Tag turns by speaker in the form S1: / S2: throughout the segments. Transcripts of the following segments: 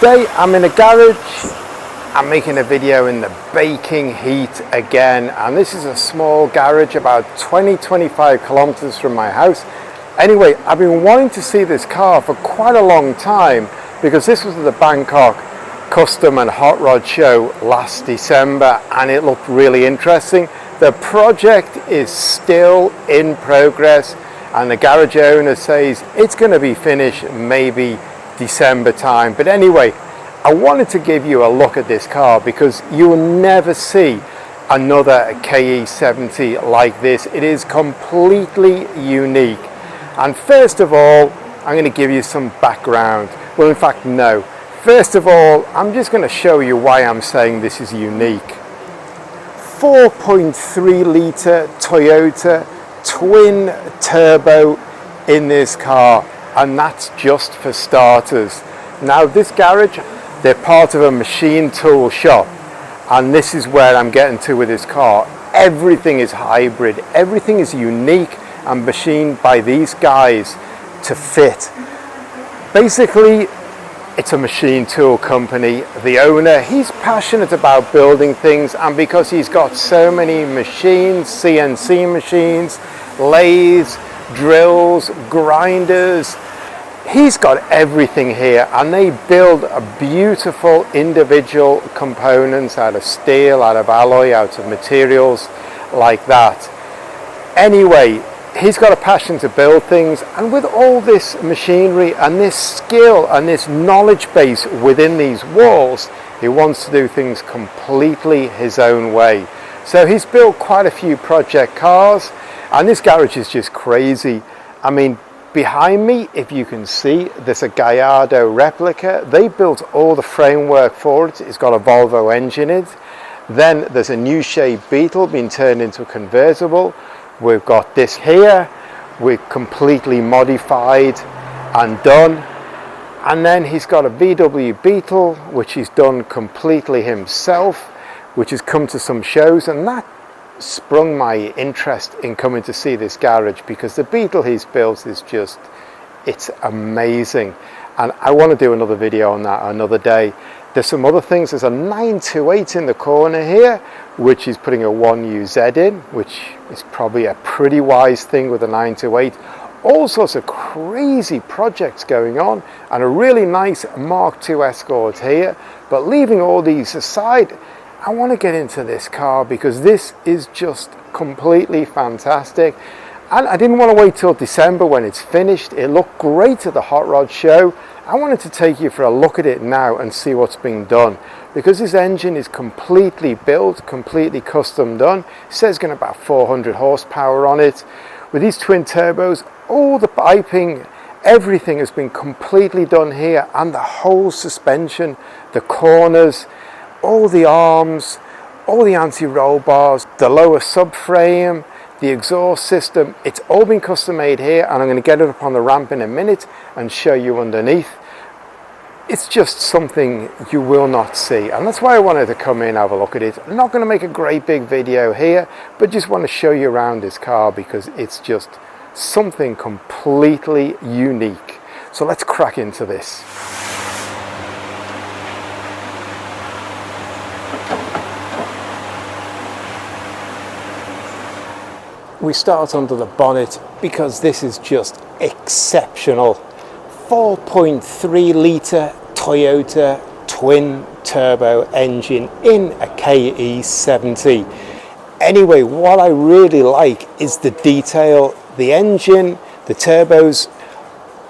S1: Today I'm in a garage. I'm making a video in the baking heat again, and this is a small garage about 20-25 kilometers from my house. Anyway, I've been wanting to see this car for quite a long time because this was the Bangkok Custom and Hot Rod Show last December and it looked really interesting. The project is still in progress and the garage owner says it's going to be finished maybe December time. But anyway, I wanted to give you a look at this car because you will never see another KE70 like this. It is completely unique. And first of all, I'm going to give you some background. Well, in fact, no. First of all, I'm just going to show you why I'm saying this is unique. 4.3 litre Toyota twin turbo in this car, and that's just for starters. Now this garage, they're part of a machine tool shop, and this is where I'm getting to with this car. Everything is hybrid, everything is unique and machined by these guys to fit. Basically, it's a machine tool company. The owner, he's passionate about building things, and because he's got so many machines, CNC machines, lathes, drills, grinders, he's got everything here, and they build a beautiful individual components out of steel, out of alloy, out of materials like that. Anyway, he's got a passion to build things, and with all this machinery and this skill and this knowledge base within these walls, he wants to do things completely his own way. So he's built quite a few project cars, and this garage is just crazy. I mean, behind me, if you can see, there's a Gallardo replica. They built all the framework for it. It's got a Volvo engine in it. Then there's a new shape Beetle being turned into a convertible. We've got this here, we're completely modified and done. And then he's got a VW Beetle, which he's done completely himself, which has come to some shows, and that sprung my interest in coming to see this garage because the Beetle he's built is just, it's amazing. And I want to do another video on that another day. There's some other things. There's a 928 in the corner here, which is putting a 1UZ in, which is probably a pretty wise thing with a 928. All sorts of crazy projects going on, and a really nice Mark II Escort here. But leaving all these aside, I want to get into this car because this is just completely fantastic. And I didn't want to wait till December when it's finished. It looked great at the Hot Rod Show. I wanted to take you for a look at it now and see what's being done, because this engine is completely built, completely custom done. It says going to about 400 horsepower on it. With these twin turbos, all the piping, everything has been completely done here, and the whole suspension, the corners, all the arms, all the anti-roll bars, the lower subframe, the exhaust system, it's all been custom made here, and I'm going to get it up on the ramp in a minute and show you underneath. It's just something you will not see, and that's why I wanted to come in and have a look at it. I'm not going to make a great big video here, but just want to show you around this car because it's just something completely unique. So let's crack into this. We start under the bonnet because this is just exceptional. 4.3 litre Toyota twin turbo engine in a KE70. Anyway, what I really like is the detail, the engine, the turbos,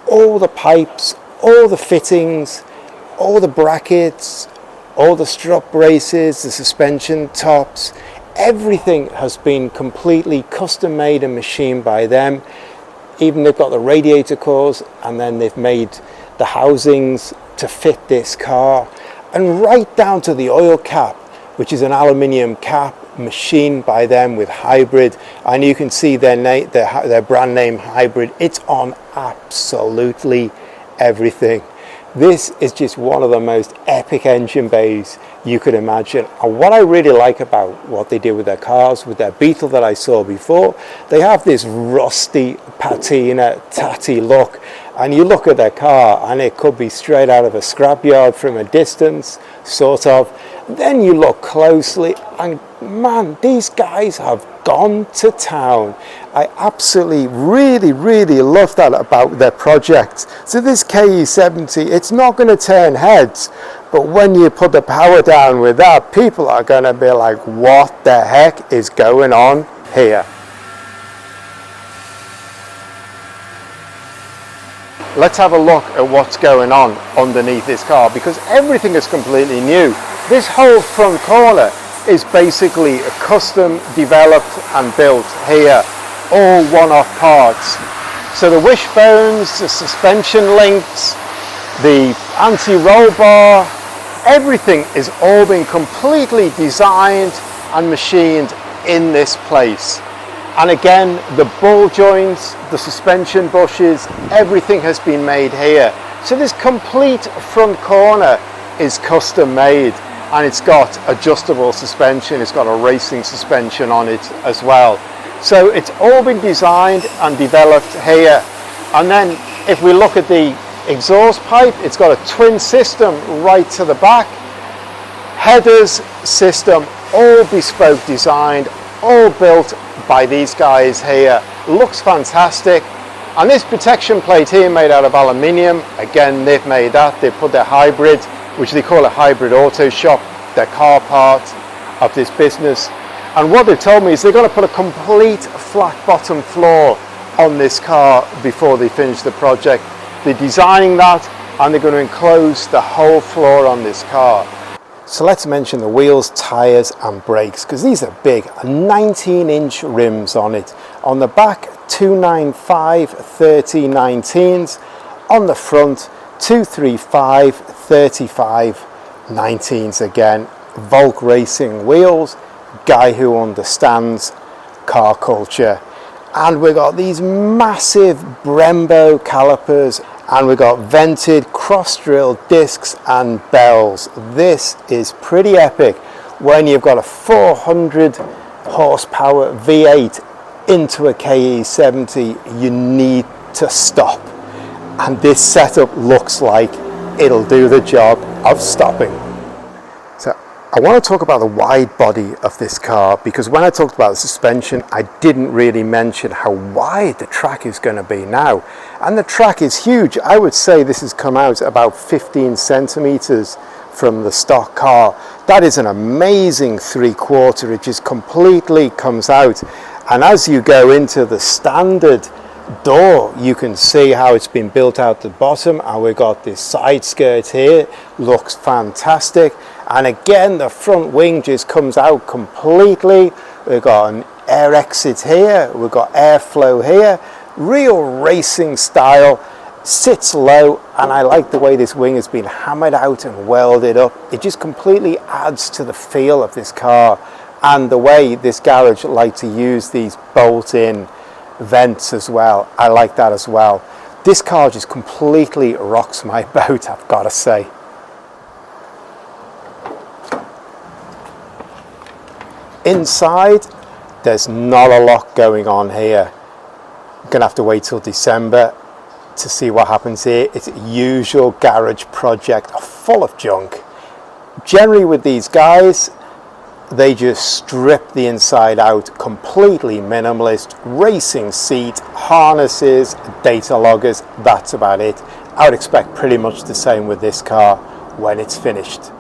S1: all the pipes, all the fittings, all the brackets, all the strut braces, the suspension tops. Everything has been completely custom made and machined by them. Even they've got the radiator cores, and then they've made the housings to fit this car, and right down to the oil cap, which is an aluminium cap machined by them with hybrid, and you can see their brand name Hybrid. It's on absolutely everything. This is just one of the most epic engine bays you could imagine. And what I really like about what they did with their cars, with their Beetle that I saw before, they have this rusty patina, tatty look, and you look at their car and it could be straight out of a scrapyard from a distance, sort of. Then you look closely and man, these guys have gone to town. I absolutely really love that about their project. So this KE70, it's not going to turn heads, but when you put the power down with that, people are going to be like, what the heck is going on here? Let's have a look at what's going on underneath this car, because everything is completely new. This whole front corner is basically custom developed and built here, all one-off parts. So the wishbones, the suspension links, the anti-roll bar, everything is all been completely designed and machined in this place. And again, the ball joints, the suspension bushes, everything has been made here. So this complete front corner is custom made, and it's got adjustable suspension, it's got a racing suspension on it as well. So it's all been designed and developed here. And then if we look at the exhaust pipe, it's got a twin system right to the back. Headers system, all bespoke designed, all built by these guys here. Looks fantastic. And this protection plate here made out of aluminium, again they've made that. They put their hybrid, which they call a hybrid auto shop, their car part of this business. And what they've told me is they're going to put a complete flat bottom floor on this car before they finish the project. They're designing that and they're going to enclose the whole floor on this car. So let's mention the wheels, tyres and brakes, because these are big, 19-inch rims on it. On the back, 295 3019s. On the front, 235 35 19s again. Volk Racing wheels, guy who understands car culture. And we've got these massive Brembo calipers, and we've got vented cross-drilled discs and bells. This is pretty epic when you've got a 400 horsepower V8 into a KE70. You need to stop, and this setup looks like it'll do the job of stopping. So I want to talk about the wide body of this car, because when I talked about the suspension, I didn't really mention how wide the track is going to be now. And the track is huge. I would say this has come out about 15 centimeters from the stock car. That is an amazing 3/4. It just completely comes out. And as you go into the standard door, you can see how it's been built out the bottom, and we've got this side skirt here, looks fantastic. And again, the front wing just comes out completely. We've got an air exit here, we've got airflow here, real racing style, sits low, and I like the way this wing has been hammered out and welded up. It just completely adds to the feel of this car, and the way this garage like to use these bolt-in vents as well. I like that as well. This car just completely rocks my boat, I've got to say. Inside, there's not a lot going on here. I'm gonna have to wait till December to see what happens here. It's a usual garage project full of junk. Generally with these guys, they just strip the inside out, completely minimalist. Racing seat, harnesses, data loggers, that's about it. I would expect pretty much the same with this car when it's finished.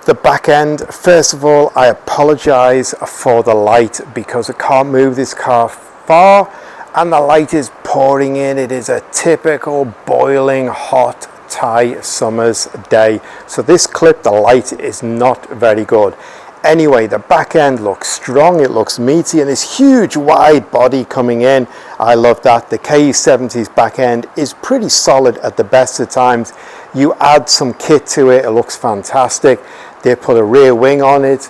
S1: The back end, first of all, I apologize for the light because I can't move this car far and the light is pouring in. It is a typical boiling hot Thai summer's day. So this clip, the light is not very good. Anyway, the back end looks strong, it looks meaty, and this huge wide body coming in. I love that. The KE70's back end is pretty solid at the best of times. You add some kit to it, it looks fantastic. They put a rear wing on it,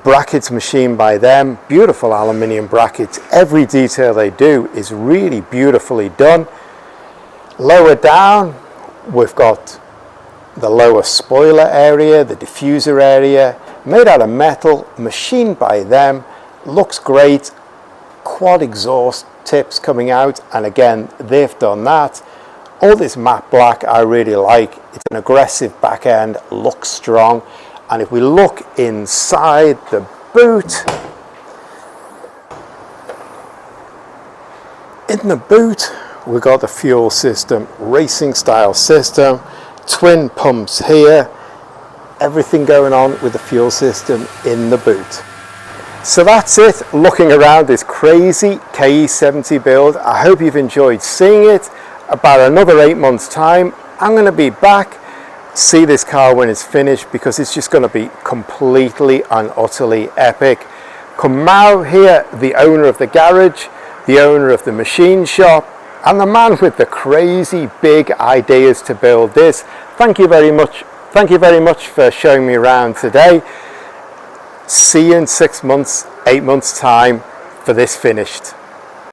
S1: brackets machined by them, beautiful aluminium brackets. Every detail they do is really beautifully done. Lower down, we've got the lower spoiler area, the diffuser area, made out of metal, machined by them, looks great. Quad exhaust tips coming out, and again, they've done that. All this matte black I really like. It's an aggressive back end, looks strong. And if we look inside the boot, in the boot we've got the fuel system, racing style system, twin pumps here, everything going on with the fuel system in the boot. So that's it, looking around this crazy KE70 build. I hope you've enjoyed seeing it. About another 8 months time, I'm going to be back, see this car when it's finished, because it's just going to be completely and utterly epic. Kamau here, the owner of the garage, the owner of the machine shop, and the man with the crazy big ideas to build this. Thank you very much for showing me around today. See you in 6 months, 8 months time for this finished.